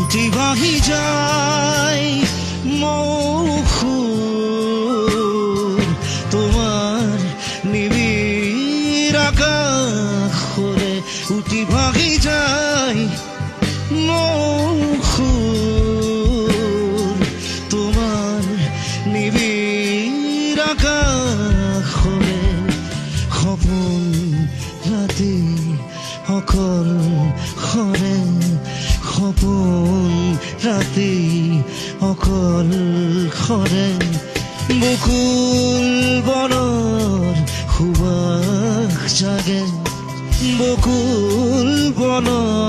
উঠি ভাহি যায় মৌখুর তোমার নিবিড় আকাশে উঠি ভাহি যায় মৌখুর তোমার নিবিড় আকাশে সপোন ৰাতি অকল সৰে সপোন ৰাতি অকল সৰে বকুল বনৰ সুবাস জাগে বকুল বনৰ